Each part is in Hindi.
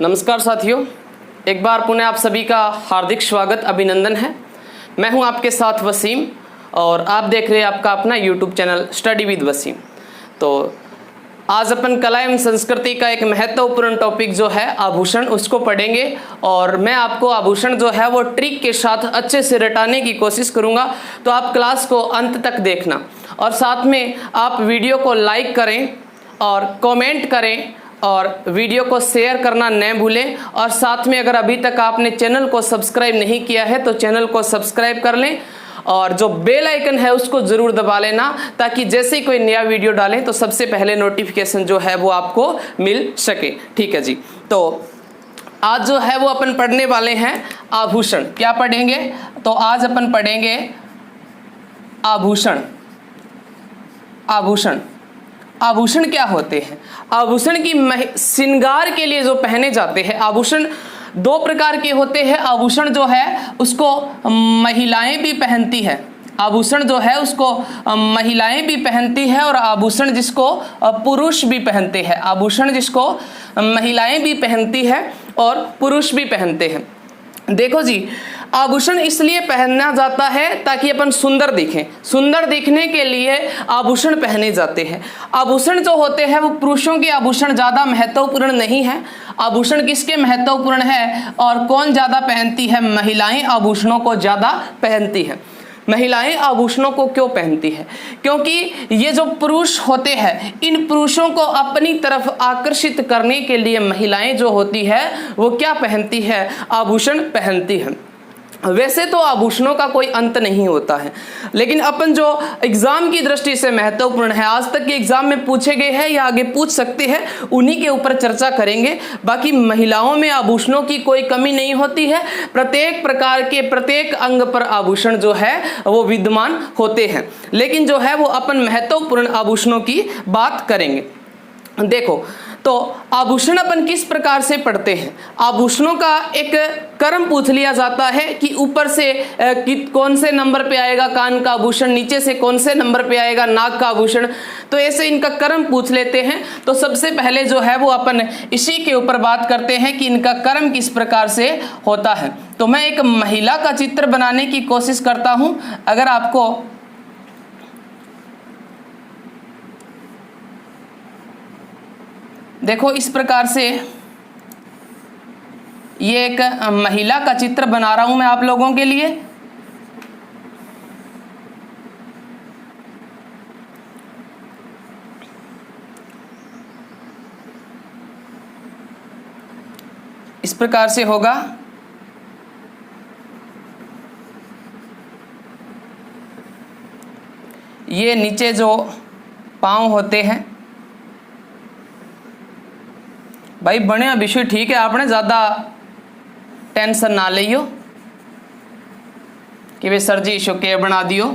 नमस्कार साथियों, एक बार पुनः आप सभी का हार्दिक स्वागत अभिनंदन है। मैं हूं आपके साथ वसीम और आप देख रहे हैं आपका अपना YouTube channel study with Wasim. तो आज अपन कला एवं संस्कृति का एक महत्वपूर्ण टॉपिक जो है आभूषण, उसको पढ़ेंगे और मैं आपको आभूषण जो है वो ट्रिक के साथ अच्छे से रटाने की कोशिश करूंगा। तो आप क्लास को अंत तक देखना और साथ में आप वीडियो को लाइक करें और कमेंट करें और वीडियो को शेयर करना न भूलें। और साथ में अगर अभी तक आपने चैनल को सब्सक्राइब नहीं किया है तो चैनल को सब्सक्राइब कर लें और जो बेल आइकन है उसको ज़रूर दबा लेना, ताकि जैसे ही कोई नया वीडियो डालें तो सबसे पहले नोटिफिकेशन जो है वो आपको मिल सके। ठीक है जी। तो आज जो है वो अपन पढ़ने वाले हैं आभूषण। क्या पढ़ेंगे? तो आज अपन पढ़ेंगे आभूषण। आभूषण आभूषण क्या होते हैं? आभूषण की श्रृंगार के लिए जो पहने जाते हैं। आभूषण दो प्रकार के होते हैं। आभूषण जो है उसको महिलाएं भी पहनती है। आभूषण जो है उसको महिलाएं भी पहनती है और आभूषण जिसको पुरुष भी पहनते हैं। आभूषण जिसको महिलाएं भी पहनती है और पुरुष भी पहनते हैं। देखो जी, आभूषण इसलिए पहनना जाता है ताकि अपन सुंदर दिखें। सुंदर दिखने के लिए आभूषण पहने जाते हैं। आभूषण जो होते हैं वो पुरुषों के आभूषण ज़्यादा महत्वपूर्ण नहीं है। आभूषण किसके महत्वपूर्ण है और कौन ज़्यादा पहनती है? महिलाएं आभूषणों को ज़्यादा पहनती हैं। महिलाएं आभूषणों को क्यों पहनती है? क्योंकि ये जो पुरुष होते हैं, इन पुरुषों को अपनी तरफ आकर्षित करने के लिए महिलाएं जो होती है वो क्या पहनती है? आभूषण पहनती है। वैसे तो आभूषणों का कोई अंत नहीं होता है, लेकिन अपन जो एग्जाम की दृष्टि से महत्वपूर्ण है, आज तक के एग्जाम में पूछे गए हैं या आगे पूछ सकते हैं, उन्हीं के ऊपर चर्चा करेंगे। बाकी महिलाओं में आभूषणों की कोई कमी नहीं होती है। प्रत्येक प्रकार के प्रत्येक अंग पर आभूषण जो है वो विद्यमान होते हैं, लेकिन जो है वो अपन महत्वपूर्ण आभूषणों की बात करेंगे। देखो, तो आभूषण अपन किस प्रकार से पढ़ते हैं? आभूषणों का एक क्रम पूछ लिया जाता है कि ऊपर से कौन से नंबर पे आएगा कान का आभूषण, नीचे से कौन से नंबर पे आएगा नाक का आभूषण। तो ऐसे इनका क्रम पूछ लेते हैं। तो सबसे पहले जो है वो अपन इसी के ऊपर बात करते हैं कि इनका क्रम किस प्रकार से होता है। तो मैं एक महिला का चित्र बनाने की कोशिश करता हूं। अगर आपको देखो, इस प्रकार से ये एक महिला का चित्र बना रहा हूं मैं आप लोगों के लिए। इस प्रकार से होगा। ये नीचे जो पांव होते हैं, भाई बने विषय ठीक है, आपने ज़्यादा टेंशन ना लियो कि वे सर जी इशू के बना दियो।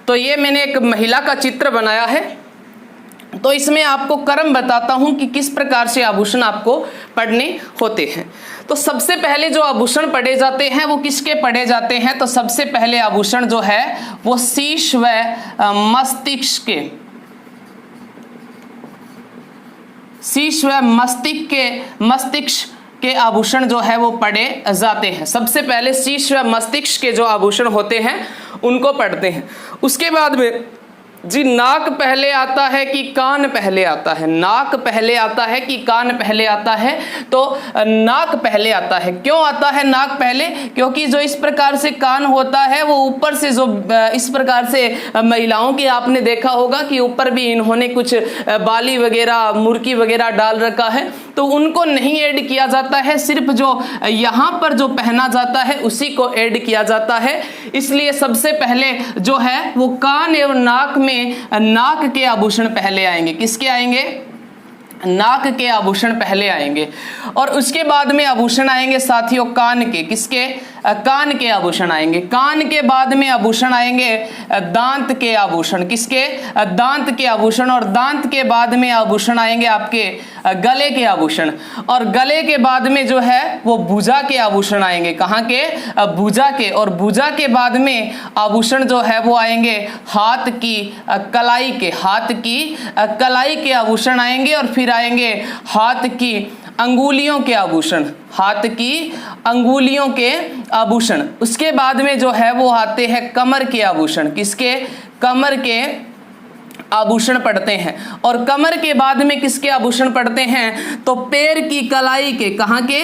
तो ये मैंने एक महिला का चित्र बनाया है। तो इसमें आपको क्रम बताता हूं कि किस प्रकार से आभूषण आपको पढ़ने होते हैं। तो सबसे पहले जो आभूषण पढ़े जाते हैं वो किसके पढ़े जाते हैं? तो सबसे पहले आभूषण जो है वो शीश व मस्तिष्क के, शीश व मस्तिष्क के आभूषण जो है वो पढ़े जाते हैं। सबसे पहले शीश व मस्तिष्क के जो आभूषण होते हैं उनको पढ़ते हैं। उसके बाद में जी नाक पहले आता है कि कान पहले आता है? नाक पहले आता है कि कान पहले आता है? तो नाक पहले आता है। क्यों आता है नाक पहले? क्योंकि जो इस प्रकार से कान होता है वो ऊपर से जो इस प्रकार से महिलाओं की आपने देखा होगा कि ऊपर भी इन्होंने कुछ बाली वगैरह मुर्की वगैरह डाल रखा है, तो उनको नहीं ऐड किया जाता है। सिर्फ जो यहाँ पर जो पहना जाता है उसी को ऐड किया जाता है। इसलिए सबसे पहले जो है वो कान एवं नाक में नाक के आभूषण पहले आएंगे। किसके आएंगे? नाक के आभूषण पहले आएंगे। और उसके बाद में आभूषण आएंगे साथियों कान के। किसके? कान के आभूषण आएंगे। कान के बाद में आभूषण आएंगे दांत के आभूषण। किसके? दांत के आभूषण। और दांत के बाद में आभूषण आएंगे आपके गले के आभूषण। और गले के बाद में जो है वो भुजा के आभूषण आएंगे। कहाँ के? भुजा के। और भुजा के बाद में आभूषण जो है वो आएंगे हाथ की कलाई के। हाथ की कलाई के आभूषण आएंगे। और फिर आएंगे हाथ की अंगुलियों के आभूषण। हाथ की अंगुलियों के आभूषण। उसके बाद में जो है वो आते हैं कमर के आभूषण। किसके? कमर के आभूषण पड़ते हैं। और कमर के बाद में किसके आभूषण पड़ते हैं? तो पैर की कलाई के। कहाँ के?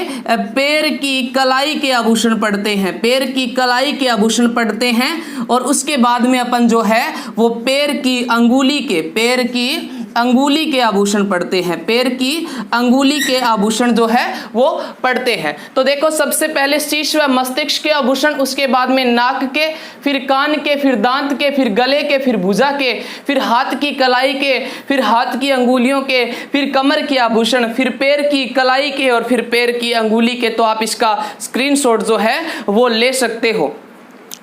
पैर की कलाई के आभूषण पड़ते हैं। पैर की कलाई के आभूषण पड़ते हैं। और उसके बाद में अपन जो है वो पैर की अंगुली के, पैर की अंगुली के आभूषण पड़ते हैं। पैर की अंगुली के आभूषण जो है वो पड़ते हैं। तो देखो सबसे पहले शीश व मस्तिष्क के आभूषण, उसके बाद में नाक के, फिर कान के, फिर दांत के, फिर गले के, फिर भुजा के, फिर हाथ की कलाई के, फिर हाथ की अंगुलियों के, फिर कमर के आभूषण, फिर पैर की कलाई के, और फिर पैर की अंगुली के। तो आप इसका स्क्रीनशॉट जो है वो ले सकते हो।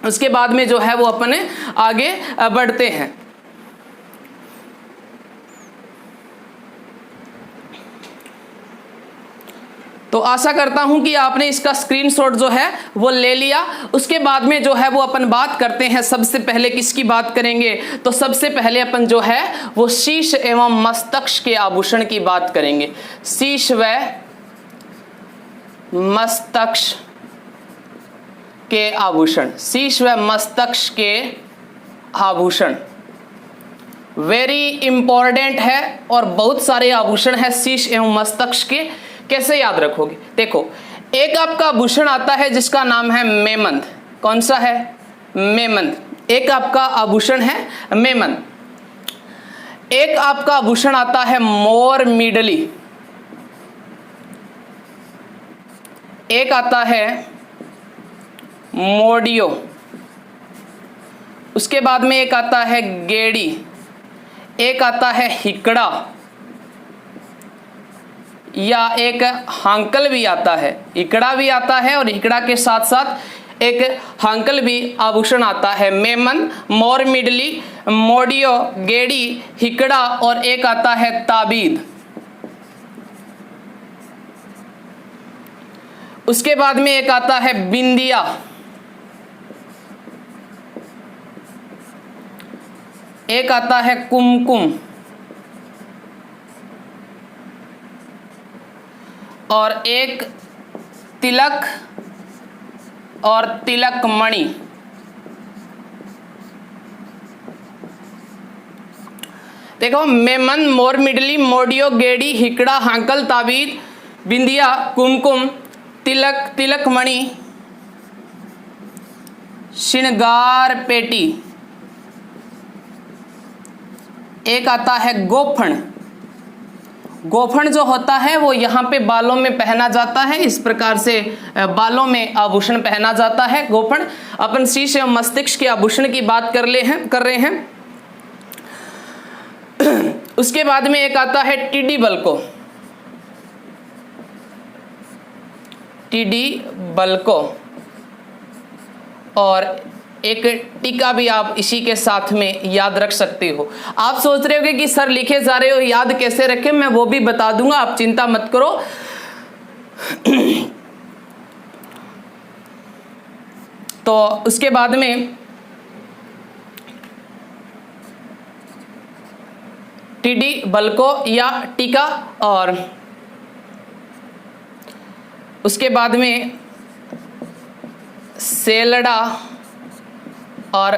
उसके बाद में जो है वो अपने आगे बढ़ते हैं। तो आशा करता हूं कि आपने इसका स्क्रीनशॉट जो है वो ले लिया। उसके बाद में जो है वो अपन बात करते हैं। सबसे पहले किसकी बात करेंगे? तो सबसे पहले अपन जो है वो शीश एवं मस्तक के आभूषण की बात करेंगे। शीश व मस्तक के आभूषण। शीश व मस्तक के आभूषण वेरी इंपॉर्टेंट है। और बहुत सारे आभूषण है शीश एवं मस्तक के। कैसे याद रखोगे? देखो, एक आपका आभूषण आता है जिसका नाम है मेमंद। कौन सा है? मेमंद। एक आपका आभूषण है मेमंद। एक आपका आभूषण आता है मोर मिडली। एक आता है मोडियो। उसके बाद में एक आता है गेड़ी। एक आता है हिकड़ा, या एक हांकल भी आता है। इकड़ा भी आता है और इकड़ा के साथ साथ एक हांकल भी आभूषण आता है। मेमन, मोर मिडली, मोडियो, गेड़ी, हिकड़ा और एक आता है ताबीद। उसके बाद में एक आता है बिंदिया। एक आता है कुमकुम और एक तिलक और तिलक मणि। देखो, मेमन, मोर मिडली, मोडियो, गेड़ी, हिकड़ा, हांकल, ताबीद, बिंदिया, कुमकुम, तिलक, तिलक मणि, श्रृंगार पेटी। एक आता है गोफण। गोफण जो होता है वो यहाँ पे बालों में पहना जाता है। इस प्रकार से बालों में आभूषण पहना जाता है गोफण। अपन शीश एवं मस्तिष्क के आभूषण की बात कर रहे हैं। उसके बाद में एक आता है टिडी बल्को। टिडी बल्को और एक टीका भी आप इसी के साथ में याद रख सकते हो। आप सोच रहे होगे कि सर लिखे जा रहे हो, याद कैसे रखें? मैं वो भी बता दूंगा, आप चिंता मत करो। तो उसके बाद में टिडी बल्को या टीका, और उसके बाद में सेलड़ा और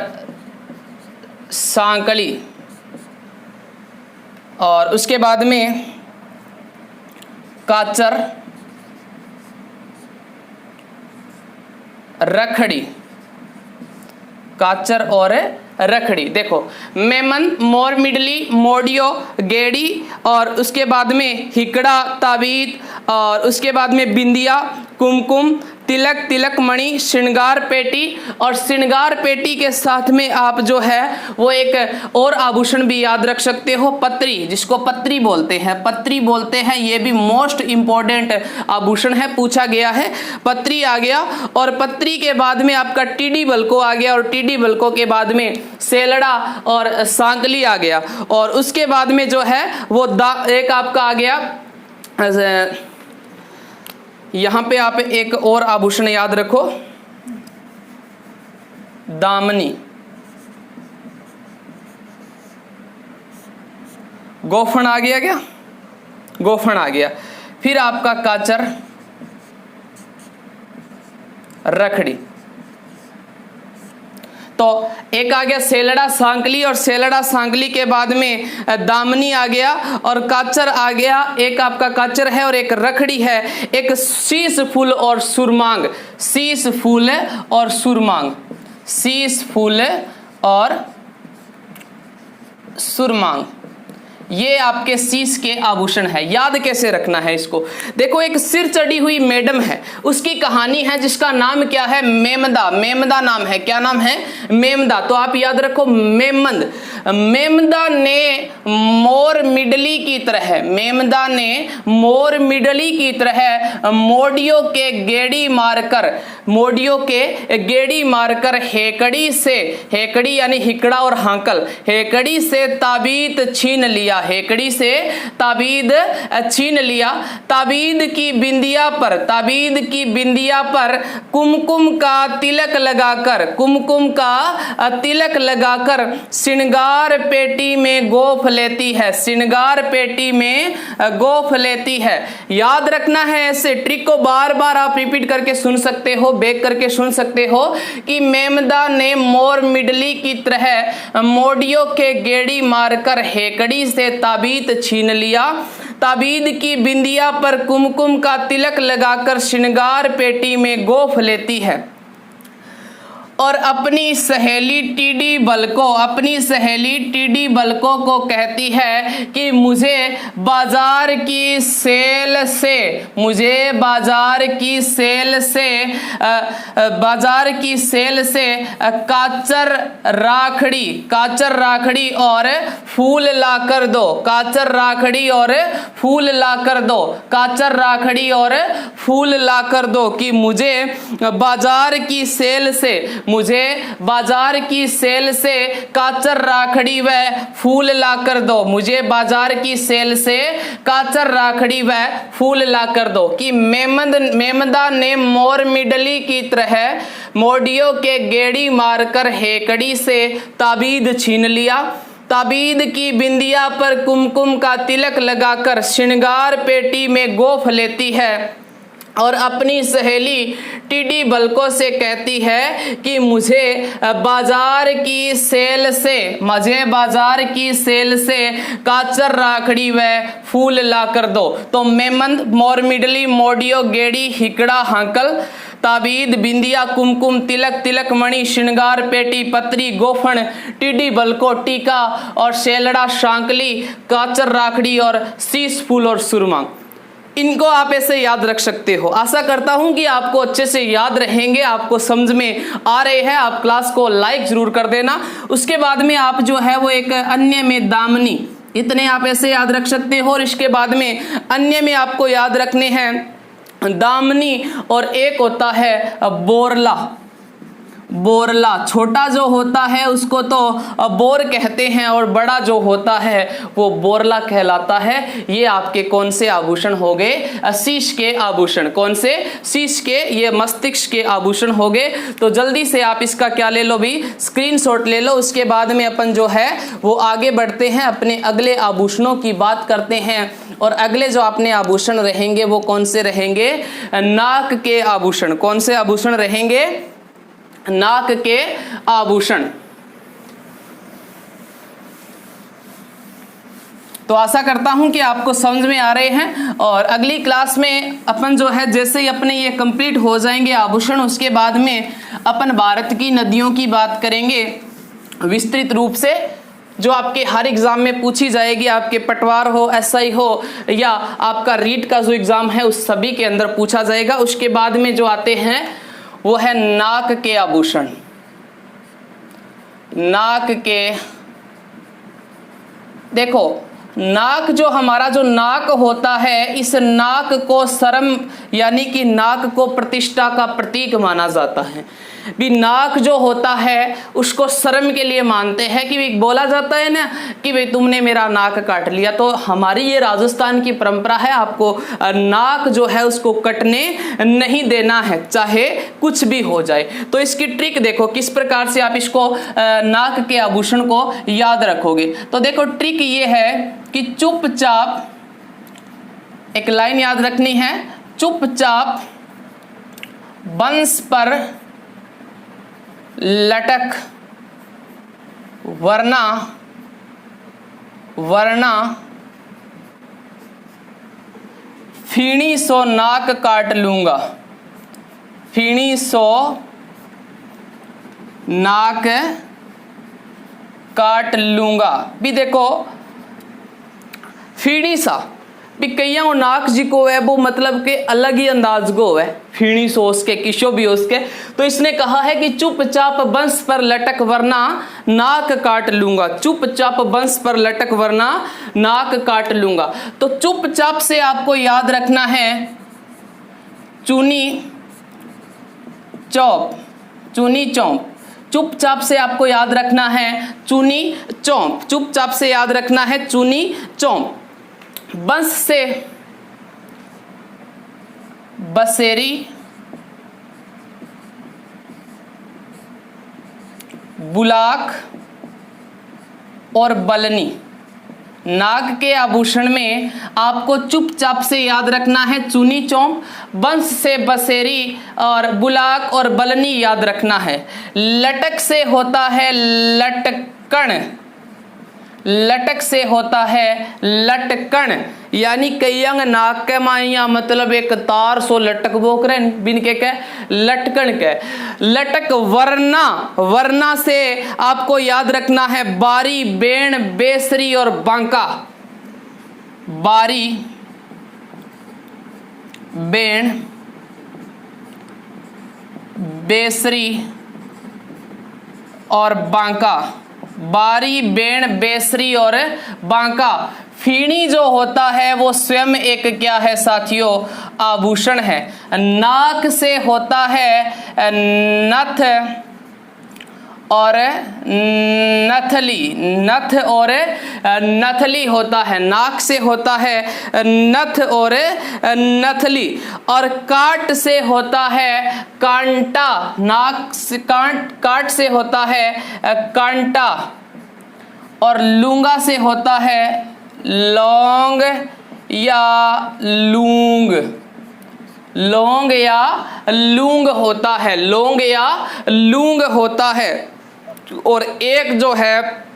सांकली, और उसके बाद में काचर, रखड़ी। काचर और रखड़ी। देखो, मेमन, मोर मिडली, मोडियो, गेड़ी और उसके बाद में हिकड़ा, ताबीद और उसके बाद में बिंदिया, कुमकुम, तिलक, तिलक मणि, श्रृंगार पेटी, और श्रृंगार पेटी के साथ में आप जो है वो एक और आभूषण भी याद रख सकते हो, पत्री, जिसको पत्री बोलते हैं, पत्री बोलते हैं। ये भी मोस्ट इंपॉर्टेंट आभूषण है, पूछा गया है। पत्री आ गया, और पत्री के बाद में आपका टीडी बल्को आ गया, और टीडी बल्को के बाद में सेलड़ा और सांकली आ गया, और उसके बाद में जो है वो एक आपका आ गया, यहां पे आप एक और आभूषण याद रखो, दामनी, गोफन आ गया क्या, गोफन आ गया। फिर आपका काचर, रखड़ी। तो एक आ गया सेलड़ा सांकली, और सेलड़ा सांकली के बाद में दामनी आ गया, और काचर आ गया, एक आपका काचर है और एक रखड़ी है, एक शीश फूल और सुरमांग, शीश फूल और सुरमांग, शीश फूल और सुरमांग, ये आपके शीश के आभूषण है। याद कैसे रखना है इसको, देखो एक सिर चढ़ी हुई मैडम है, उसकी कहानी है जिसका नाम क्या है, मेमदा, मेमदा नाम है, क्या नाम है, मेमदा। तो आप याद रखो मेमंद। मेमदा ने मोर मिडली की तरह, मेमदा ने मोर मिडली की तरह मोडियों के गेड़ी मारकर, मोडियों के गेड़ी मारकर हेकड़ी से, हेकड़ी यानी हिकड़ा और हांकल, हेकड़ी से ताबीत छीन लिया, हेकड़ी से ताबीद छीन लिया। ताबीद की बिंदिया पर, ताबीद की बिंदिया पर कुमकुम का तिलक लगाकर, कुमकुम का तिलक लगाकर श्रृंगार पेटी में गोफ लेती है, श्रृंगार पेटी में गोफ लेती है। याद रखना है, ऐसे ट्रिक को बार बार आप रिपीट करके सुन सकते हो, बैक करके सुन सकते हो कि मेमदा ने मोर मिडली की तरह मोडियों के गेड़ी मारकर हेकड़ी से ताबीत छीन लिया। ताबीद की बिंदिया पर कुमकुम का तिलक लगाकर श्रृंगार पेटी में गोफ लेती है, और अपनी सहेली टीडी बल्को, अपनी सहेली टीडी बल्को को कहती है कि मुझे बाजार की सेल से, मुझे बाजार की सेल से, बाजार की सेल से काचर राखड़ी, काचर राखड़ी और फूल ला कर दो, काचर राखड़ी और फूल ला कर दो, काचर राखड़ी और फूल ला कर दो, कि मुझे बाजार की सेल से, मुझे बाजार की सेल से काचर राखड़ी व फूल ला कर दो, मुझे बाजार की सेल से काचर राखड़ी व फूल ला कर दो। कि मेमदा ने मोर मिडली की तरह मोडियों के गेड़ी मारकर हेकड़ी से ताबीद छीन लिया। ताबीद की बिंदिया पर कुमकुम का तिलक लगाकर श्रृंगार पेटी में गोफ लेती है, और अपनी सहेली टीडी बल्को से कहती है कि मुझे बाजार की सेल से, मुझे बाजार की सेल से काचर राखड़ी व फूल ला कर दो। तो मेमंद, मोर मिडली, मोडियो, गेड़ी, हिकड़ा, हांकल, ताबीद, बिंदिया, कुमकुम, तिलक, तिलक मणि, श्रृंगार पेटी, पत्री, गोफन, टीडी बल्को, टीका और सेलड़ा, शांकली, काचर राखड़ी और शीश फूल और सुरमांग, इनको आप ऐसे याद रख सकते हो। आशा करता हूं कि आपको अच्छे से याद रहेंगे, आपको समझ में आ रहे हैं। आप क्लास को लाइक जरूर कर देना। उसके बाद में आप जो है वो एक अन्य में दामनी, इतने आप ऐसे याद रख सकते हो, और इसके बाद में अन्य में आपको याद रखने हैं दामनी, और एक होता है बोरला। बोरला, छोटा जो होता है उसको तो बोर कहते हैं, और बड़ा जो होता है वो बोरला कहलाता है। ये आपके कौन से आभूषण हो गए, शीश के आभूषण। कौन से, शीश के, ये मस्तिष्क के आभूषण हो गए। तो जल्दी से आप इसका क्या ले लो भी, स्क्रीनशॉट ले लो। उसके बाद में अपन जो है वो आगे बढ़ते हैं, अपने अगले आभूषणों की बात करते हैं। और अगले जो अपने आभूषण रहेंगे वो कौन से रहेंगे, नाक के आभूषण। कौन से आभूषण रहेंगे, नाक के आभूषण। तो आशा करता हूं कि आपको समझ में आ रहे हैं। और अगली क्लास में अपन जो है जैसे ही अपने ये कंप्लीट हो जाएंगे आभूषण, उसके बाद में अपन भारत की नदियों की बात करेंगे विस्तृत रूप से। जो आपके हर एग्जाम में पूछी जाएगी, आपके पटवार हो, एसआई हो या आपका रीट का जो एग्जाम है उस सभी के अंदर पूछा जाएगा। उसके बाद में जो आते हैं वो है नाक के आभूषण। नाक के, देखो नाक जो हमारा जो नाक होता है, इस नाक को शर्म यानी कि नाक को प्रतिष्ठा का प्रतीक माना जाता है। भी नाक जो होता है उसको शर्म के लिए मानते हैं कि बोला जाता है ना कि भाई तुमने मेरा नाक काट लिया। तो हमारी ये राजस्थान की परंपरा है, आपको नाक जो है उसको कटने नहीं देना है, चाहे कुछ भी हो जाए। तो इसकी ट्रिक देखो किस प्रकार से आप इसको नाक के आभूषण को याद रखोगे। तो देखो ट्रिक ये है कि चुपचाप, एक लाइन याद रखनी है, चुपचाप बंस पर लटक वरना फीणी सो नाक काट लूंगा। फीणी सो नाक काट लूंगा। भी देखो फीणी सा भी कईया नाक जी को है वो मतलब के अलग ही अंदाज को है, फीणी सोच के किशो भी उसके। तो इसने कहा है कि चुपचाप बंस पर लटक वरना नाक काट लूंगा। चुपचाप बंस पर लटक वरना नाक काट लूंगा। तो चुपचाप से आपको याद रखना है चुनी चौप, चुनी चौप। चुपचाप से आपको याद रखना है चुनी चौप, चुपचाप से याद रखना है चुनी चौप। बंस से बसेरी, बुलाक और बलनी। नाक के आभूषण में आपको चुपचाप से याद रखना है चुनी चौप, बंस से बसेरी और बुलाक और बलनी याद रखना है। लटक से होता है लटकण, लटक से होता है लटकण, यानी कईयंग नाक के माइया मतलब एक तार सो लटक बोक रहे बिन के लटकन के। लटक वरना, वरना से आपको याद रखना है बारी, बेण, बेसरी और बांका। बारी, बेण, बेसरी और बांका। बारी, बेण, बेसरी और बांका। फीणी जो होता है वो स्वयं एक क्या है साथियों, आभूषण है। नाक से होता है नथ और नथली, नथ और नथली होता है। नाक से होता है नथ और नथली। और काट से होता है कांटा, नाक से काट से होता है कांटा। और लूंगा से होता है लौंग या लूंग, लौंग या लूंग होता है, लौंग या लूंग होता है। और एक जो है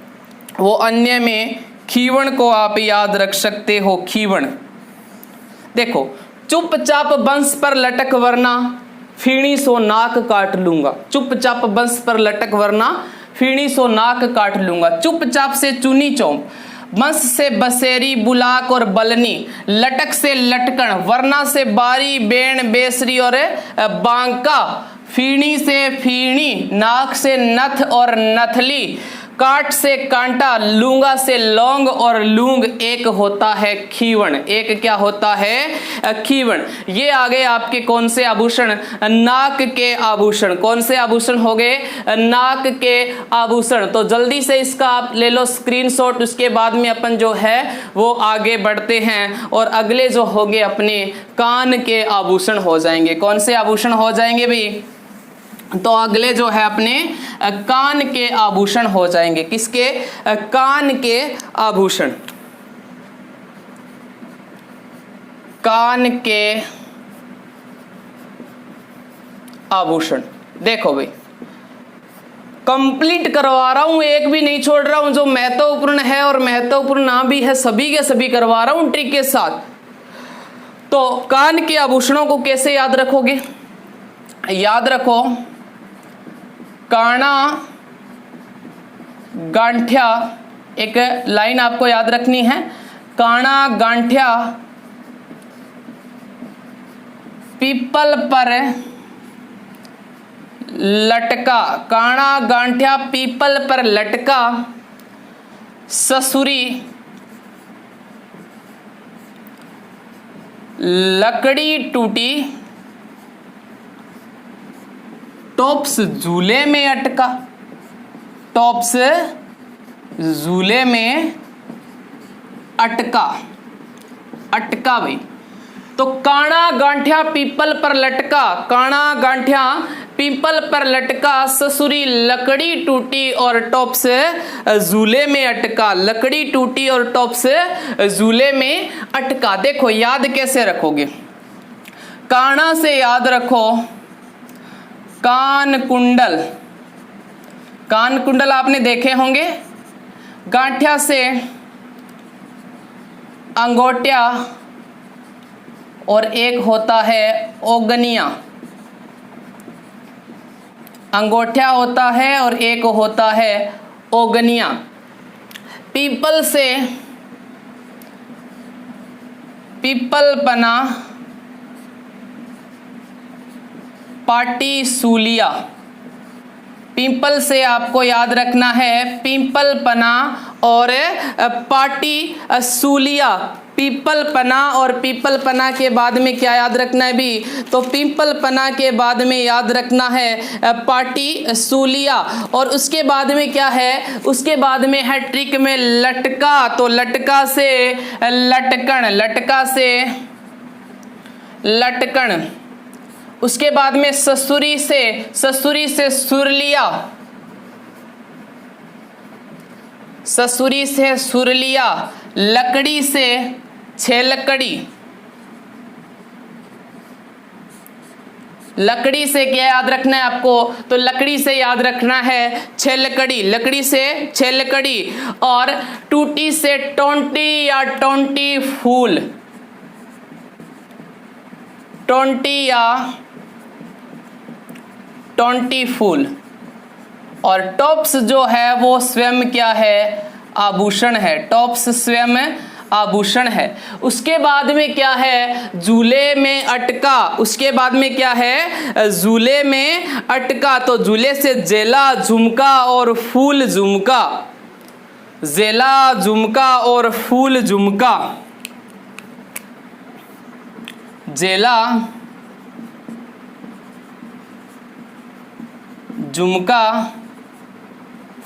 वो अन्य में खीवण को आप याद रख सकते हो, खीवण। देखो चुपचाप बंस पर लटक वरना फीणी सो नाक काट लूंगा। चुपचाप बंस पर लटक वरना फीणी सो नाक काट लूंगा। चुपचाप से चुनी चौप, बंस से बसेरी, बुलाक और बलनी। लटक से लटकन, वरना से बारी, बेण, बेसरी और बांका। फीणी से फीणी, नाक से नथ और नथली। काट से कांटा, लूंगा से लौंग और लूंग एक होता है खीवण। एक क्या होता है खीवण। ये आ गए आपके कौन से आभूषण, नाक के आभूषण। कौन से आभूषण हो गए, नाक के आभूषण। तो जल्दी से इसका आप ले लो स्क्रीनशॉट, उसके बाद में अपन जो है वो आगे बढ़ते हैं और अगले जो होंगे अपने कान के आभूषण हो जाएंगे। कौन से आभूषण हो जाएंगे भाई, तो अगले जो है अपने कान के आभूषण हो जाएंगे। किसके, कान के आभूषण। कान के आभूषण देखो भाई, कंप्लीट करवा रहा हूं, एक भी नहीं छोड़ रहा हूं। जो महत्वपूर्ण है और महत्वपूर्ण ना भी है सभी के सभी करवा रहा हूं ट्रिक के साथ। तो कान के आभूषणों को कैसे याद रखोगे, याद रखो काना, गांठ्या, एक लाइन आपको याद रखनी है, काना गांठिया पीपल पर लटका, काना गांठिया पीपल पर लटका, ससुरी लकड़ी टूटी, टॉप्स झूले में अटका, टॉप्स झूले में अटका, अटका भाई। तो काना गांठिया पीपल पर लटका, काना गांठिया पीपल पर लटका, ससुरी लकड़ी टूटी और टॉप्स झूले में अटका, लकड़ी टूटी और टॉप्स झूले में अटका। देखो याद कैसे रखोगे, काना से याद रखो कान कुंडल, कान कुंडल आपने देखे होंगे। गांठिया से अंगोटिया और एक होता है ओगनिया, अंगोठिया होता है और एक होता है ओगनिया। पीपल से पीपल पना, पाटी सूलिया, पीपल से आपको याद रखना है पीपल पना और पाटी सूलिया। पीपल पना और पीपल पना के बाद में क्या याद रखना है भी, तो पीपल पना के बाद में याद रखना है पाटी सूलिया। और उसके बाद में क्या है, उसके बाद में है ट्रिक में लटका, तो लटका से लटकन, लटका से लटकन। उसके बाद में ससुरी से सुरलिया, ससुरी से सुरलिया, लकड़ी से छेलकड़ी, लकड़ी से क्या याद रखना है आपको, तो लकड़ी से याद रखना है छेलकड़ी, लकड़ी से छेलकड़ी। और टूटी से टोंटी या टोंटी फूल, टोंटी या टोंटी फूल। और टॉप्स जो है वो स्वयं क्या है, आभूषण है, टॉप्स स्वयं आभूषण है। उसके बाद में क्या है, झूले में अटका, उसके बाद में क्या है, झूले में अटका। तो झूले से जेला झुमका और फूल झुमका, जेला झुमका और फूल झुमका, जेला झुमका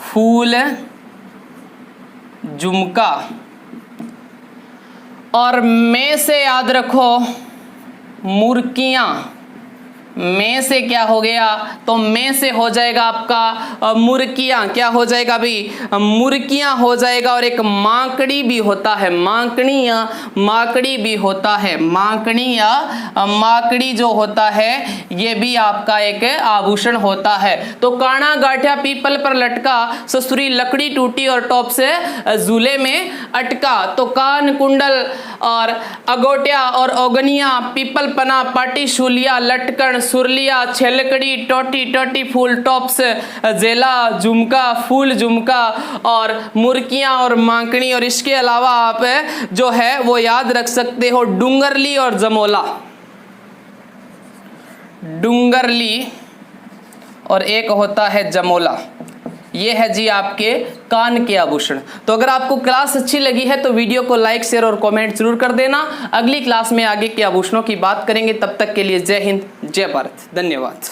फूल झुमका। और में से याद रखो मुर्कियां, में से क्या हो गया, तो में से हो जाएगा आपका मुर्कियां, क्या हो जाएगा भी, मुर्कियां हो जाएगा। और एक माकड़ी भी होता है, माकड़ी या माकड़ी भी होता है, माकड़ी या माकड़ी जो होता है ये भी आपका एक आभूषण होता है। तो काना गांठिया पीपल पर लटका, ससुरी लकड़ी टूटी और टॉप से झूले में अटका। तो कान कुंडल और अगोटिया और ओगनिया, पीपल पना, पाटी शूलिया, लटकन, सुरलिया, छेलकड़ी, टोटी, टोटी फूल, टॉप्स, जेला, झुमका, फूल झुमका और मुर्कियां और मांकड़ी। और इसके अलावा आप जो है वो याद रख सकते हो डूंगरली और जमोला, डूंगरली और एक होता है जमोला। ये है जी आपके कान के आभूषण। तो अगर आपको क्लास अच्छी लगी है तो वीडियो को लाइक, शेयर और कमेंट जरूर कर देना। अगली क्लास में आगे के आभूषणों की बात करेंगे। तब तक के लिए जय हिंद, जय भारत, धन्यवाद।